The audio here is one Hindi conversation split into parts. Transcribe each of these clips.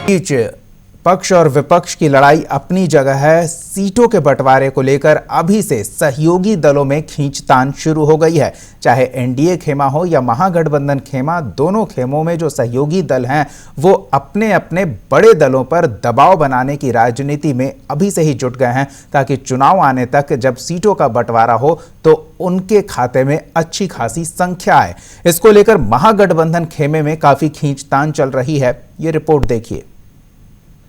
बीच पक्ष और विपक्ष की लड़ाई अपनी जगह है। सीटों के बंटवारे को लेकर अभी से सहयोगी दलों में खींचतान शुरू हो गई है। चाहे एनडीए खेमा हो या महागठबंधन खेमा, दोनों खेमों में जो सहयोगी दल हैं वो अपने अपने बड़े दलों पर दबाव बनाने की राजनीति में अभी से ही जुट गए हैं, ताकि चुनाव आने तक जब सीटों का बंटवारा हो तो उनके खाते में अच्छी खासी संख्या आए। इसको लेकर महागठबंधन खेमे में काफी खींचतान चल रही है। ये रिपोर्ट देखिए।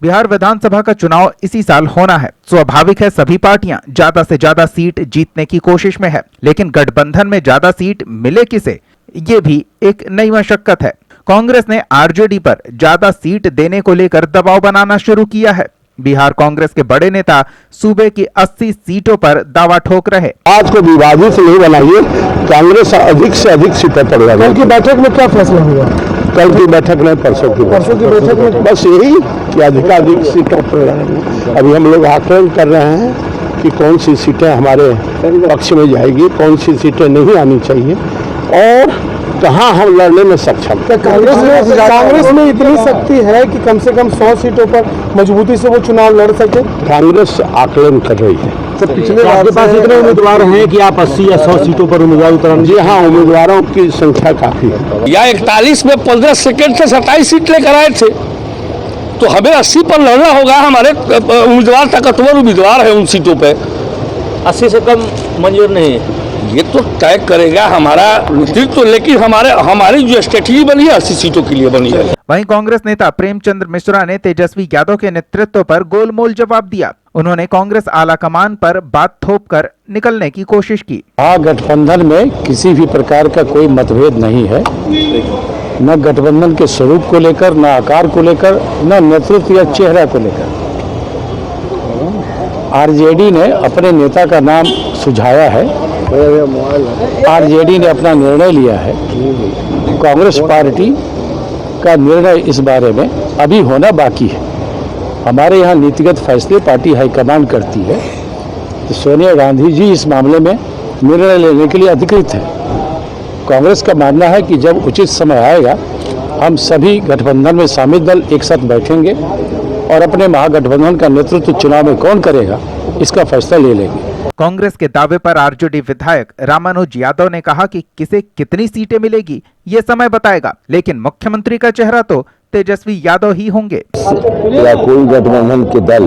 बिहार विधानसभा का चुनाव इसी साल होना है। स्वाभाविक है सभी पार्टियां ज्यादा से ज्यादा सीट जीतने की कोशिश में है, लेकिन गठबंधन में ज्यादा सीट मिले किसे, ये भी एक नई मशक्कत है। कांग्रेस ने आरजेडी पर ज्यादा सीट देने को लेकर दबाव बनाना शुरू किया है। बिहार कांग्रेस के बड़े नेता सूबे की 80 सीटों पर दावा ठोक रहे। आज को विवादित नहीं बनाइए, कांग्रेस अधिक से अधिक सीटें पर लगे। कल की बैठक में क्या फैसला हुआ? कल की बैठक में परसों की बैठक में बस यही कि अधिकाधिक सीटों पर अभी हम लोग आकलन कर रहे हैं कि कौन सी सीटें हमारे पक्ष में जाएगी, कौन सी सीटें नहीं आनी चाहिए और कहां हम लड़ने में सक्षम। कांग्रेस में इतनी शक्ति है कि कम से कम 100 सीटों पर मजबूती से वो चुनाव लड़ सके। कांग्रेस आकलन कर रही है। तो पिछले आपके पास इतने उम्मीदवार हैं कि आप 80 या 100 सीटों पर उम्मीदवार उतरेंगे? जी हाँ, उम्मीदवारों की संख्या काफी है। या 41 में 15 सेकंड से 27 सीट लेकर आए थे, तो हमें 80 पर लड़ना होगा। हमारे उम्मीदवार ताकतवर उम्मीदवार है उन सीटों पे। 80 से कम मंजूर नहीं है, ये तो तय करेगा हमारा नेतृत्व, लेकिन हमारी जो स्ट्रेटेजी बनी है 80 सीटों के लिए बनी है। वहीं कांग्रेस नेता प्रेमचंद्र मिश्रा ने तेजस्वी यादव के नेतृत्व पर गोलमोल जवाब दिया। उन्होंने कांग्रेस आला कमान पर बात थोपकर निकलने की कोशिश की। गठबंधन में किसी भी प्रकार का कोई मतभेद नहीं है, न गठबंधन के स्वरूप को लेकर, न आकार को लेकर, न नेतृत्व या चेहरा को लेकर। आरजेडी ने अपने नेता का नाम सुझाया है, आरजेडी ने अपना निर्णय लिया है। कांग्रेस पार्टी का निर्णय इस बारे में अभी होना बाकी है। हमारे यहाँ नीतिगत फैसले पार्टी हाईकमान करती है, तो सोनिया गांधी जी इस मामले में निर्णय लेने के लिए अधिकृत है। कांग्रेस का मानना है कि जब उचित समय आएगा हम सभी गठबंधन में शामिल दल एक साथ बैठेंगे और अपने महागठबंधन का नेतृत्व चुनाव में कौन करेगा इसका फैसला ले लेंगे। कांग्रेस के दावे पर आरजेडी विधायक रामानुज यादव ने कहा कि किसे कितनी सीटें मिलेगी ये समय बताएगा, लेकिन मुख्यमंत्री का चेहरा तो तेजस्वी यादव ही होंगे। या कोई गठबंधन के दल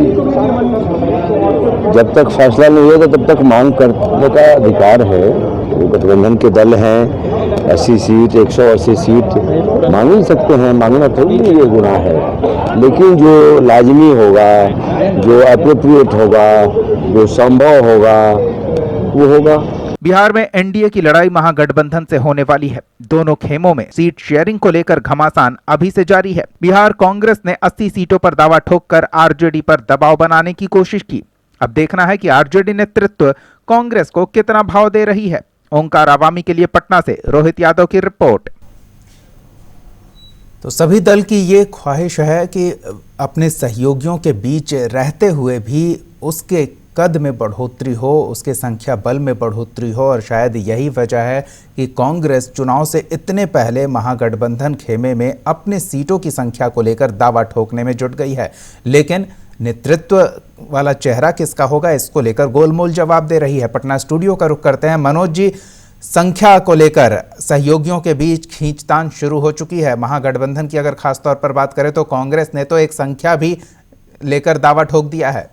जब तक फैसला नहीं होगा तब तक मांग करने का अधिकार है। वो गठबंधन के दल हैं, 80 सीट 180 सीट मांग ही सकते हैं, मांगना थोड़ी ये गुनाह है। लेकिन जो लाजमी होगा, जो अप्रोप्रिएट होगा, जो संभव होगा वो होगा। बिहार में एनडीए की लड़ाई महागठबंधन से होने वाली है। दोनों खेमों में सीट शेयरिंग को लेकर घमासान अभी से जारी है। बिहार कांग्रेस ने 80 सीटों पर दावा ठोककर आरजेडी पर दबाव बनाने की कोशिश की। अब देखना है कि आरजेडी नेतृत्व कांग्रेस को कितना भाव दे रही है। ओंकार आवामी के लिए पटना से रोहित यादव की रिपोर्ट। तो सभी दल की ये ख्वाहिश है कि अपने सहयोगियों के बीच रहते हुए भी उसके कद में बढ़ोतरी हो, उसके संख्या बल में बढ़ोतरी हो, और शायद यही वजह है कि कांग्रेस चुनाव से इतने पहले महागठबंधन खेमे में अपने सीटों की संख्या को लेकर दावा ठोकने में जुट गई है। लेकिन नेतृत्व वाला चेहरा किसका होगा, इसको लेकर गोलमोल जवाब दे रही है। पटना स्टूडियो का रुख करते हैं। मनोज जी, संख्या को लेकर सहयोगियों के बीच खींचतान शुरू हो चुकी है। महागठबंधन की अगर खास तौर पर बात करें तो कांग्रेस ने तो एक संख्या भी लेकर दावा ठोक दिया है।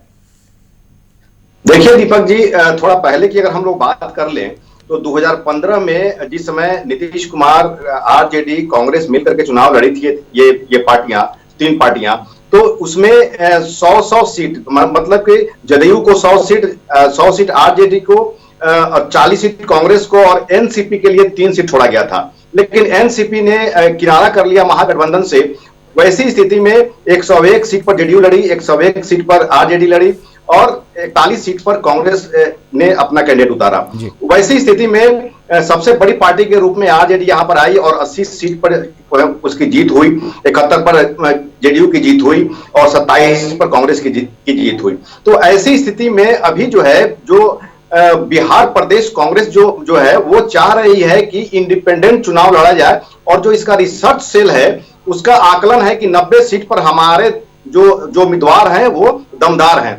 देखिए दीपक जी, थोड़ा पहले की अगर हम लोग बात कर लें तो 2015 में जिस समय नीतीश कुमार, आरजेडी, कांग्रेस मिलकर के चुनाव लड़ी थी, ये पार्टियां, 3 पार्टियां, तो उसमें 100 सीट, मतलब कि जदयू को 100 सीट आरजेडी को और 40 सीट कांग्रेस को, और एनसीपी के लिए 3 सीट छोड़ा गया था। लेकिन एनसीपी ने किनारा कर लिया महागठबंधन से। वैसी स्थिति में 101 सीट पर जेडीयू लड़ी, 101 सीट पर आरजेडी लड़ी और 41 सीट पर कांग्रेस ने अपना कैंडिडेट उतारा। वैसी स्थिति में सबसे बड़ी पार्टी के रूप में आरजेडी यहां पर आई और 80 सीट पर उसकी जीत हुई, 71 पर जेडीयू की जीत हुई और 27 पर कांग्रेस की जीत हुई। तो ऐसी स्थिति में अभी जो है, जो बिहार प्रदेश कांग्रेस जो है वो चाह रही है कि इंडिपेंडेंट चुनाव लड़ा जाए, और जो इसका रिसर्च सेल है उसका आकलन है कि 90 सीट पर हमारे जो उम्मीदवार हैं वो दमदार हैं।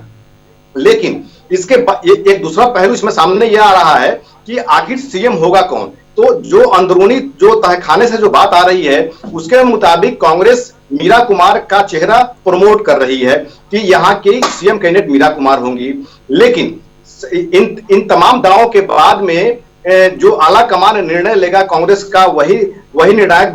लेकिन इसके एक दूसरा पहलू इसमें सामने यह आ रहा है कि आखिर सीएम होगा कौन। तो जो अंदरूनी जो तहखाने से जो बात आ रही है उसके मुताबिक कांग्रेस मीरा कुमार का चेहरा प्रमोट कर रही है कि यहाँ की सीएम कैंडिडेट मीरा कुमार होंगी। लेकिन इन तमाम दावों के बाद में जो आला कमान निर्णय लेगा कांग्रेस का वही निर्णायक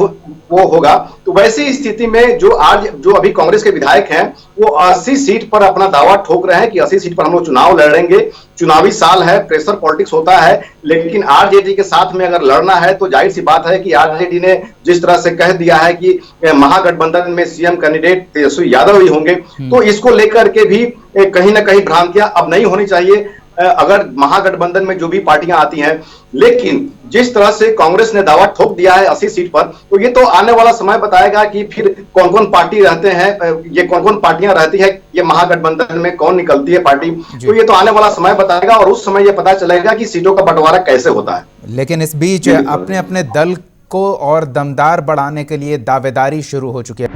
वो होगा। तो वैसी स्थिति में जो अभी कांग्रेस के विधायक हैं वो 80 सीट पर अपना दावा ठोक रहे हैं कि 80 सीट पर हम लोग चुनाव लड़ेंगे। चुनावी साल है, प्रेशर पॉलिटिक्स होता है, लेकिन आरजेडी के साथ में अगर लड़ना है तो जाहिर सी बात है कि आरजेडी ने जिस तरह से कह दिया है कि महागठबंधन में सीएम कैंडिडेट तेजस्वी यादव ही होंगे, तो इसको लेकर के भी कहीं ना कहीं भ्रांतियां अब नहीं होनी चाहिए अगर महागठबंधन में जो भी पार्टियां आती हैं। लेकिन जिस तरह से कांग्रेस ने दावा ठोक दिया है 80 सीट पर, तो ये तो आने वाला समय बताएगा कि फिर कौन कौन पार्टी रहते हैं, ये कौन कौन पार्टियां रहती है, ये महागठबंधन में कौन निकलती है पार्टी, तो ये तो आने वाला समय बताएगा और उस समय ये पता चलेगा कि सीटों का बंटवारा कैसे होता है। लेकिन इस बीच अपने अपने दल को और दमदार बढ़ाने के लिए दावेदारी शुरू हो चुकी है।